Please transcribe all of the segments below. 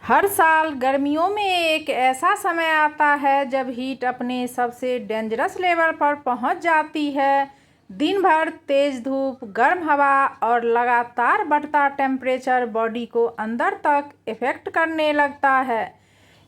हर साल गर्मियों में एक ऐसा समय आता है जब हीट अपने सबसे डेंजरस लेवल पर पहुंच जाती है। दिन भर तेज धूप, गर्म हवा और लगातार बढ़ता टेम्परेचर बॉडी को अंदर तक इफ़ेक्ट करने लगता है।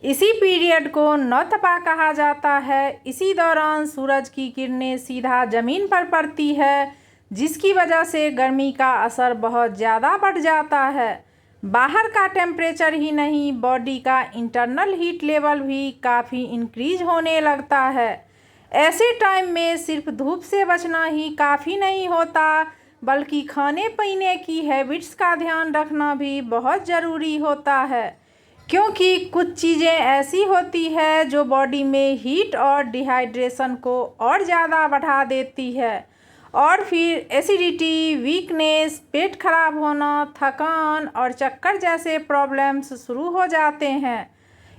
इसी पीरियड को नौतपा कहा जाता है। इसी दौरान सूरज की किरणें सीधा ज़मीन पर पड़ती है, जिसकी वजह से गर्मी का असर बहुत ज़्यादा बढ़ जाता है। बाहर का टेम्परेचर ही नहीं, बॉडी का इंटरनल हीट लेवल भी काफ़ी इंक्रीज होने लगता है। ऐसे टाइम में सिर्फ धूप से बचना ही काफ़ी नहीं होता, बल्कि खाने पीने की हैबिट्स का ध्यान रखना भी बहुत ज़रूरी होता है, क्योंकि कुछ चीज़ें ऐसी होती है जो बॉडी में हीट और डिहाइड्रेशन को और ज़्यादा बढ़ा देती है, और फिर एसिडिटी, वीकनेस, पेट खराब होना, थकान और चक्कर जैसे प्रॉब्लम्स शुरू हो जाते हैं।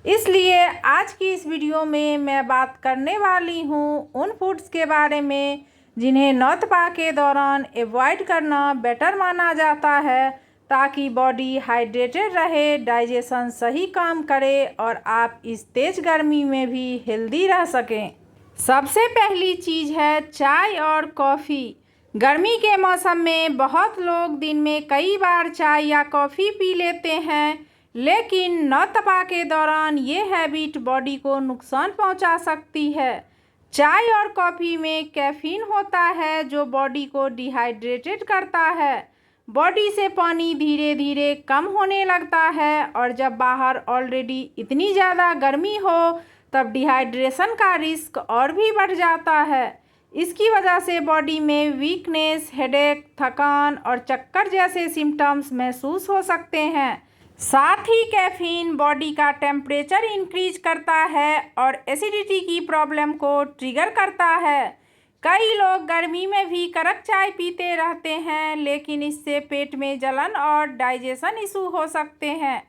इसलिए आज की इस वीडियो में मैं बात करने वाली हूँ उन फूड्स के बारे में जिन्हें नौतपा के दौरान अवॉइड करना बेटर माना जाता है, ताकि बॉडी हाइड्रेटेड रहे, डाइजेशन सही काम करे और आप इस तेज़ गर्मी में भी हेल्दी रह सकें। सबसे पहली चीज़ है चाय और कॉफ़ी। गर्मी के मौसम में बहुत लोग दिन में कई बार चाय या कॉफ़ी पी लेते हैं, लेकिन नौतपा के दौरान ये हैबिट बॉडी को नुकसान पहुंचा सकती है। चाय और कॉफ़ी में कैफ़ीन होता है जो बॉडी को डिहाइड्रेटेड करता है। बॉडी से पानी धीरे धीरे कम होने लगता है, और जब बाहर ऑलरेडी इतनी ज़्यादा गर्मी हो तब डिहाइड्रेशन का रिस्क और भी बढ़ जाता है। इसकी वजह से बॉडी में वीकनेस, हेडेक, थकान और चक्कर जैसे सिम्टम्स महसूस हो सकते हैं। साथ ही कैफीन बॉडी का टेम्परेचर इंक्रीज करता है और एसिडिटी की प्रॉब्लम को ट्रिगर करता है। कई लोग गर्मी में भी कड़क चाय पीते रहते हैं, लेकिन इससे पेट में जलन और डाइजेशन इशू हो सकते हैं।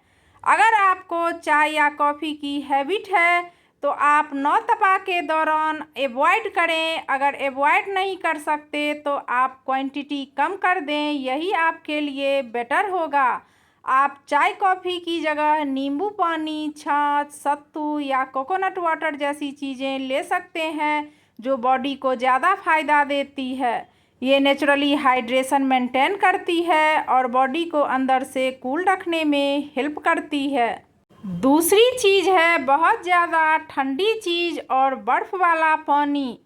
अगर आपको चाय या कॉफ़ी की हैबिट है तो आप नौतपा के दौरान अवॉइड करें। अगर अवॉइड नहीं कर सकते तो आप क्वांटिटी कम कर दें, यही आपके लिए बेटर होगा। आप चाय कॉफ़ी की जगह नींबू पानी, छाछ, सत्तू या कोकोनट वाटर जैसी चीज़ें ले सकते हैं, जो बॉडी को ज़्यादा फ़ायदा देती है। ये नेचुरली हाइड्रेशन मेंटेन करती है और बॉडी को अंदर से कूल रखने में हेल्प करती है। दूसरी चीज़ है बहुत ज़्यादा ठंडी चीज़ और बर्फ़ वाला पानी।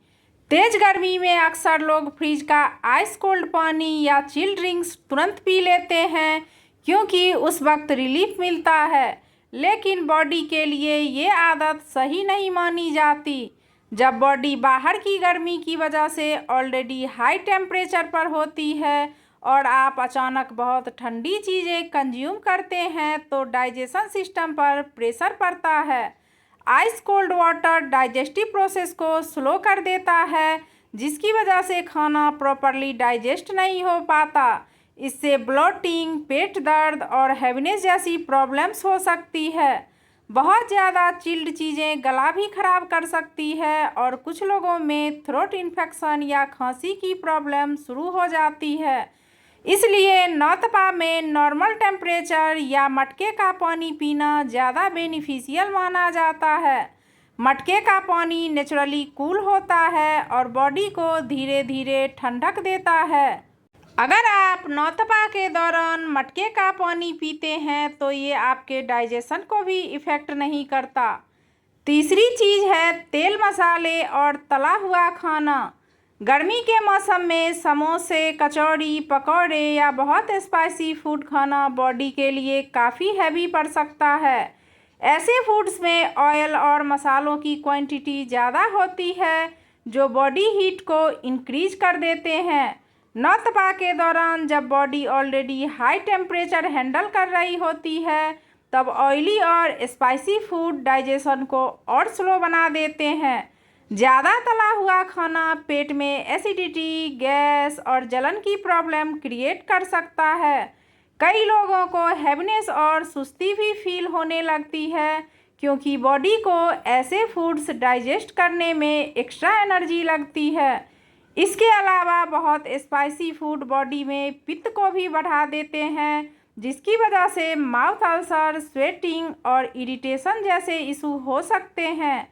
तेज़ गर्मी में अक्सर लोग फ्रिज का आइस कोल्ड पानी या चिल ड्रिंक्स तुरंत पी लेते हैं, क्योंकि उस वक्त रिलीफ मिलता है, लेकिन बॉडी के लिए ये आदत सही नहीं मानी जाती। जब बॉडी बाहर की गर्मी की वजह से ऑलरेडी हाई टेम्परेचर पर होती है और आप अचानक बहुत ठंडी चीज़ें कंज्यूम करते हैं, तो डाइजेशन सिस्टम पर प्रेशर पड़ता है। Ice cold water digestive process को स्लो कर देता है, जिसकी वजह से खाना प्रॉपरली डाइजेस्ट नहीं हो पाता। इससे ब्लोटिंग, पेट दर्द और हैवीनेस जैसी प्रॉब्लम्स हो सकती है। बहुत ज़्यादा चिल्ड चीज़ें गला भी ख़राब कर सकती है और कुछ लोगों में थ्रोट इन्फेक्शन या खांसी की प्रॉब्लम शुरू हो जाती है। इसलिए नौतपा में नॉर्मल टेम्परेचर या मटके का पानी पीना ज़्यादा बेनिफिशियल माना जाता है। मटके का पानी नेचुरली कूल होता है और बॉडी को धीरे धीरे ठंडक देता है। अगर आप नौतपा के दौरान मटके का पानी पीते हैं तो ये आपके डाइजेशन को भी इफ़ेक्ट नहीं करता। तीसरी चीज़ है तेल, मसाले और तला हुआ खाना। गर्मी के मौसम में समोसे, कचौड़ी, पकौड़े या बहुत स्पाइसी फूड खाना बॉडी के लिए काफ़ी हैवी पड़ सकता है। ऐसे फूड्स में ऑयल और मसालों की क्वांटिटी ज़्यादा होती है, जो बॉडी हीट को इंक्रीज कर देते हैं। नौतपा के दौरान जब body already high temperature handle कर रही होती है, तब ऑयली और स्पाइसी फूड डाइजेशन को और स्लो बना देते हैं। ज़्यादा तला हुआ खाना पेट में एसिडिटी, गैस और जलन की प्रॉब्लम क्रिएट कर सकता है। कई लोगों को हैवीनेस और सुस्ती भी फील होने लगती है, क्योंकि बॉडी को ऐसे फूड्स डाइजेस्ट करने में एक्स्ट्रा एनर्जी लगती है। इसके अलावा बहुत स्पाइसी फूड बॉडी में पित्त को भी बढ़ा देते हैं, जिसकी वजह से माउथ अल्सर, स्वेटिंग और इरिटेशन जैसे इशू हो सकते हैं।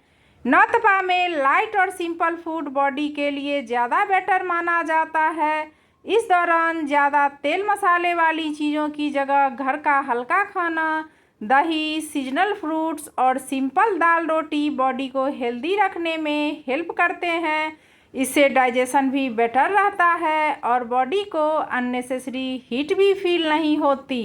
नौतपा में लाइट और सिंपल फूड बॉडी के लिए ज़्यादा बेटर माना जाता है। इस दौरान ज़्यादा तेल मसाले वाली चीज़ों की जगह घर का हल्का खाना, दही, सीजनल फ्रूट्स और सिंपल दाल रोटी बॉडी को हेल्दी रखने में हेल्प करते हैं। इससे डाइजेशन भी बेटर रहता है और बॉडी को अननेसेसरी हीट भी फील नहीं होती।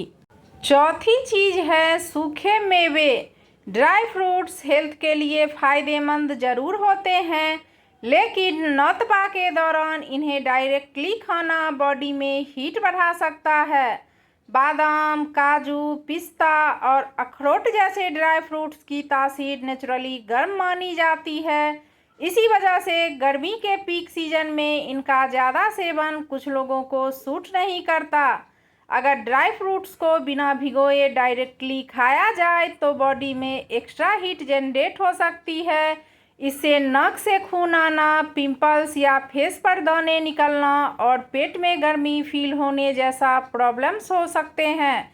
चौथी चीज़ है सूखे मेवे। ड्राई फ्रूट्स हेल्थ के लिए फ़ायदेमंद ज़रूर होते हैं, लेकिन नौतपा के दौरान इन्हें डायरेक्टली खाना बॉडी में हीट बढ़ा सकता है। बादाम, काजू, पिस्ता और अखरोट जैसे ड्राई फ्रूट्स की तासीर नेचुरली गर्म मानी जाती है। इसी वजह से गर्मी के पीक सीजन में इनका ज़्यादा सेवन कुछ लोगों को सूट नहीं करता। अगर ड्राई फ्रूट्स को बिना भिगोए डायरेक्टली खाया जाए तो बॉडी में एक्स्ट्रा हीट जनरेट हो सकती है। इससे नाक से खून आना, पिंपल्स या फेस पर दाने निकलना और पेट में गर्मी फील होने जैसा प्रॉब्लम्स हो सकते हैं।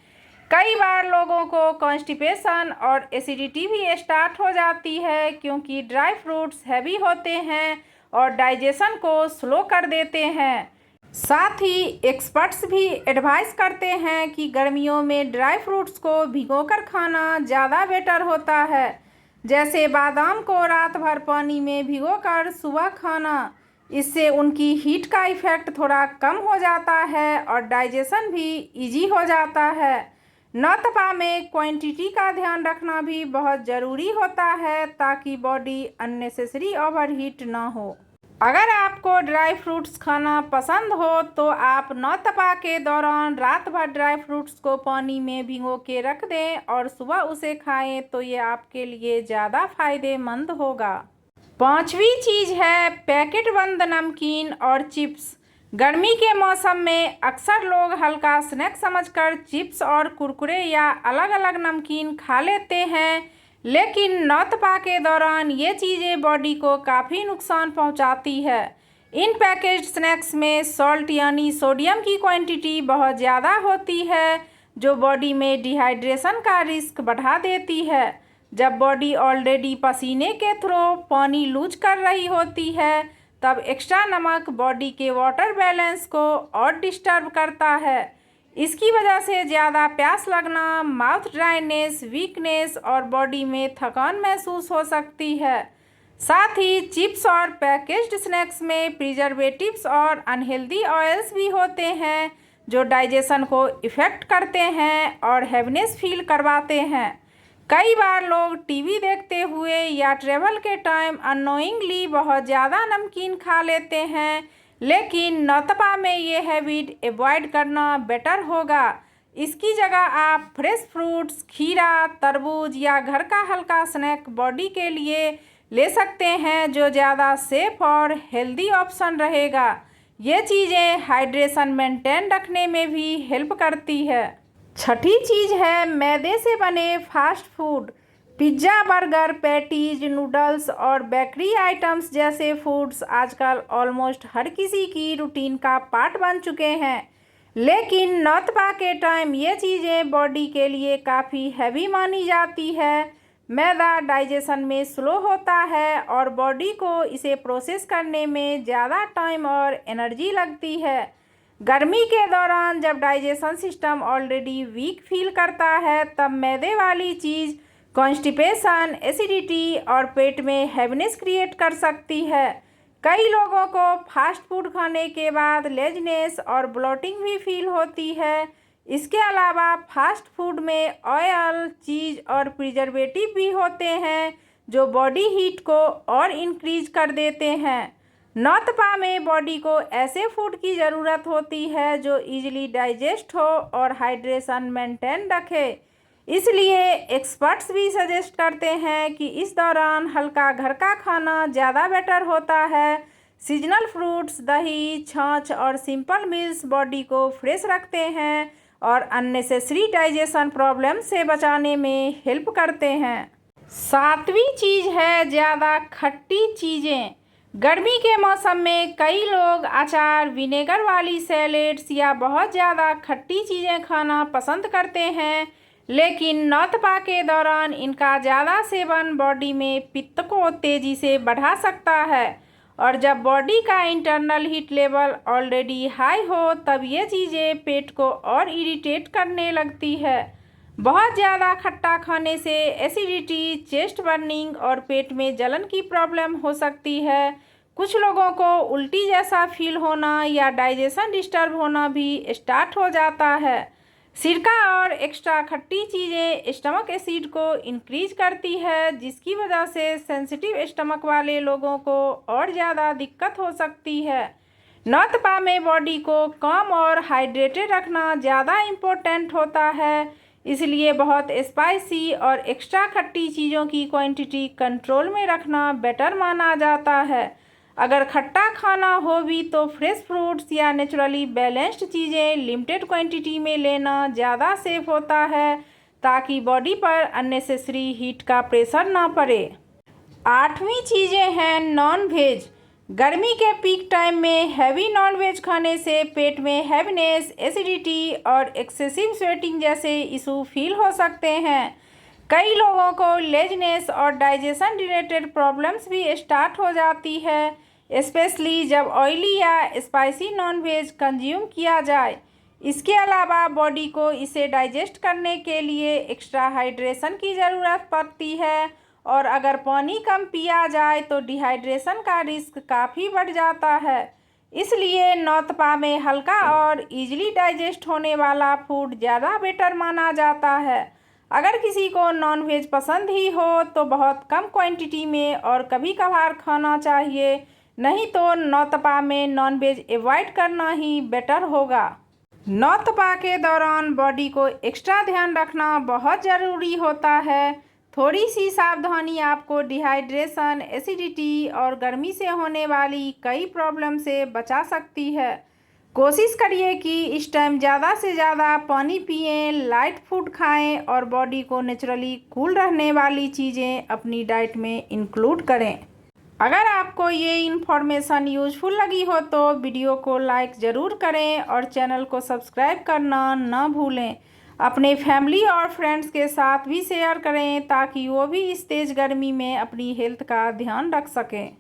कई बार लोगों को कॉन्स्टिपेशन और एसिडिटी भी स्टार्ट हो जाती है, क्योंकि ड्राई फ्रूट्स हैवी होते हैं और डाइजेशन को स्लो कर देते हैं। साथ ही एक्सपर्ट्स भी एडवाइस करते हैं कि गर्मियों में ड्राई फ्रूट्स को भिगोकर खाना ज़्यादा बेटर होता है। जैसे बादाम को रात भर पानी में भिगोकर सुबह खाना। इससे उनकी हीट का इफ़ेक्ट थोड़ा कम हो जाता है और डाइजेशन भी इजी हो जाता है। नौतपा में क्वांटिटी का ध्यान रखना भी बहुत ज़रूरी होता है ताकि बॉडी अननेसेसरी ओवरहीट ना हो। अगर आपको ड्राई फ्रूट्स खाना पसंद हो तो आप नौतपा के दौरान रात भर ड्राई फ्रूट्स को पानी में भिगो के रख दें और सुबह उसे खाएं तो ये आपके लिए ज़्यादा फायदेमंद होगा। पांचवी चीज़ है पैकेट बंद नमकीन और चिप्स। गर्मी के मौसम में अक्सर लोग हल्का स्नैक समझकर चिप्स और कुरकुरे या अलग अलग नमकीन खा लेते हैं, लेकिन नौतपा के दौरान ये चीज़ें बॉडी को काफ़ी नुकसान पहुंचाती है। इन पैकेज्ड स्नैक्स में सॉल्ट यानी सोडियम की क्वांटिटी बहुत ज़्यादा होती है, जो बॉडी में डिहाइड्रेशन का रिस्क बढ़ा देती है। जब बॉडी ऑलरेडी पसीने के थ्रू पानी लूज कर रही होती है, तब एक्स्ट्रा नमक बॉडी के वाटर बैलेंस को और डिस्टर्ब करता है। इसकी वजह से ज़्यादा प्यास लगना, माउथ ड्राइनेस, वीकनेस और बॉडी में थकान महसूस हो सकती है। साथ ही चिप्स और पैकेज्ड स्नैक्स में प्रिजर्वेटिव्स और अनहेल्दी ऑयल्स भी होते हैं, जो डाइजेशन को इफ़ेक्ट करते हैं और हैवीनेस फील करवाते हैं। कई बार लोग टीवी देखते हुए या ट्रैवल के टाइम अननोइंगली बहुत ज़्यादा नमकीन खा लेते हैं, लेकिन नौतपा में ये हैबिट अवॉइड करना बेटर होगा। इसकी जगह आप फ्रेश फ्रूट्स, खीरा, तरबूज या घर का हल्का स्नैक बॉडी के लिए ले सकते हैं, जो ज़्यादा सेफ और हेल्दी ऑप्शन रहेगा। ये चीज़ें हाइड्रेशन मेंटेन रखने में भी हेल्प करती है। छठी चीज़ है मैदे से बने fast food. Pizza, burger, patties, noodles और बेकरी आइटम्स जैसे फूड्स आजकल ऑलमोस्ट हर किसी की रूटीन का पार्ट बन चुके हैं, लेकिन नौतपा के टाइम ये चीज़ें बॉडी के लिए काफ़ी हैवी मानी जाती है। मैदा डाइजेशन में स्लो होता है और बॉडी को इसे प्रोसेस करने में ज़्यादा टाइम और एनर्जी लगती है। गर्मी के दौरान जब digestion system already weak feel करता है, तब मैदे वाली चीज़ कॉन्स्टिपेशन, एसिडिटी और पेट में हैवीनेस क्रिएट कर सकती है। कई लोगों को फास्ट फूड खाने के बाद लेजनेस और ब्लोटिंग भी फील होती है। इसके अलावा फास्ट फूड में ऑयल, चीज़ और प्रिजर्वेटिव भी होते हैं, जो बॉडी हीट को और इंक्रीज कर देते हैं। नौतपा में बॉडी को ऐसे फूड की ज़रूरत होती है जो इजीली डाइजेस्ट हो और हाइड्रेशन मेंटेन रखे। इसलिए एक्सपर्ट्स भी सजेस्ट करते हैं कि इस दौरान हल्का घर का खाना ज़्यादा बेटर होता है। सीजनल फ्रूट्स, दही, छाछ और सिंपल मील्स बॉडी को फ्रेश रखते हैं और अननेसेसरी डाइजेशन प्रॉब्लम से बचाने में हेल्प करते हैं। सातवीं चीज़ है ज़्यादा खट्टी चीज़ें। गर्मी के मौसम में कई लोग अचार, विनेगर वाली सैलेड्स या बहुत ज़्यादा खट्टी चीज़ें खाना पसंद करते हैं, लेकिन नौतपा के दौरान इनका ज़्यादा सेवन बॉडी में पित्त को तेज़ी से बढ़ा सकता है और जब बॉडी का internal heat level already high हो तब ये चीज़ें पेट को और इरिटेट करने लगती है। बहुत ज़्यादा खट्टा खाने से एसिडिटी, चेस्ट बर्निंग और पेट में जलन की प्रॉब्लम हो सकती है। कुछ लोगों को उल्टी जैसा फील होना या डाइजेशन डिस्टर्ब होना भी स्टार्ट हो जाता है। सिरका और एक्स्ट्रा खट्टी चीज़ें स्टमक एसिड को इंक्रीज करती है, जिसकी वजह से सेंसिटिव स्टमक वाले लोगों को और ज़्यादा दिक्कत हो सकती है। नौतपा में बॉडी को कम और हाइड्रेटेड रखना ज़्यादा इम्पोर्टेंट होता है, इसलिए बहुत स्पाइसी और एक्स्ट्रा खट्टी चीज़ों की क्वांटिटी कंट्रोल में रखना बेटर माना जाता है। अगर खट्टा खाना हो भी तो फ्रेश फ्रूट्स या नेचुरली बैलेंस्ड चीज़ें लिमिटेड क्वांटिटी में लेना ज़्यादा सेफ होता है, ताकि बॉडी पर अननेसेसरी हीट का प्रेशर ना पड़े। 8वीं चीज़ें हैं नॉन वेज। गर्मी के पीक टाइम में हैवी नॉनवेज खाने से पेट में हैवीनेस, एसिडिटी और एक्सेसिव स्वेटिंग जैसे इशू फील हो सकते हैं। कई लोगों को लेजनेस और डाइजेशन रिलेटेड प्रॉब्लम्स भी स्टार्ट हो जाती है, स्पेशली जब ऑयली या स्पाइसी नॉनवेज कंज्यूम किया जाए। इसके अलावा बॉडी को इसे डाइजेस्ट करने के लिए एक्स्ट्रा हाइड्रेशन की ज़रूरत पड़ती है और अगर पानी कम पिया जाए तो डिहाइड्रेशन का रिस्क काफ़ी बढ़ जाता है। इसलिए नौतपा में हल्का और इजीली डाइजेस्ट होने वाला फूड ज़्यादा बेटर माना जाता है। अगर किसी को नॉनवेज पसंद ही हो तो बहुत कम क्वांटिटी में और कभी कभार खाना चाहिए, नहीं तो नौतपा में नॉनवेज अवॉइड करना ही बेटर होगा। नौतपा के दौरान बॉडी को एक्स्ट्रा ध्यान रखना बहुत ज़रूरी होता है। थोड़ी सी सावधानी आपको डिहाइड्रेशन, एसिडिटी और गर्मी से होने वाली कई प्रॉब्लम से बचा सकती है। कोशिश करिए कि इस टाइम ज़्यादा से ज़्यादा पानी पिएं, लाइट फूड खाएं और बॉडी को नेचुरली कूल रहने वाली चीज़ें अपनी डाइट में इंक्लूड करें। अगर आपको ये इन्फॉर्मेशन यूजफुल लगी हो तो वीडियो को लाइक ज़रूर करें और चैनल को सब्सक्राइब करना ना भूलें। अपने फैमिली और फ्रेंड्स के साथ भी शेयर करें ताकि वो भी इस तेज़ गर्मी में अपनी हेल्थ का ध्यान रख सकें।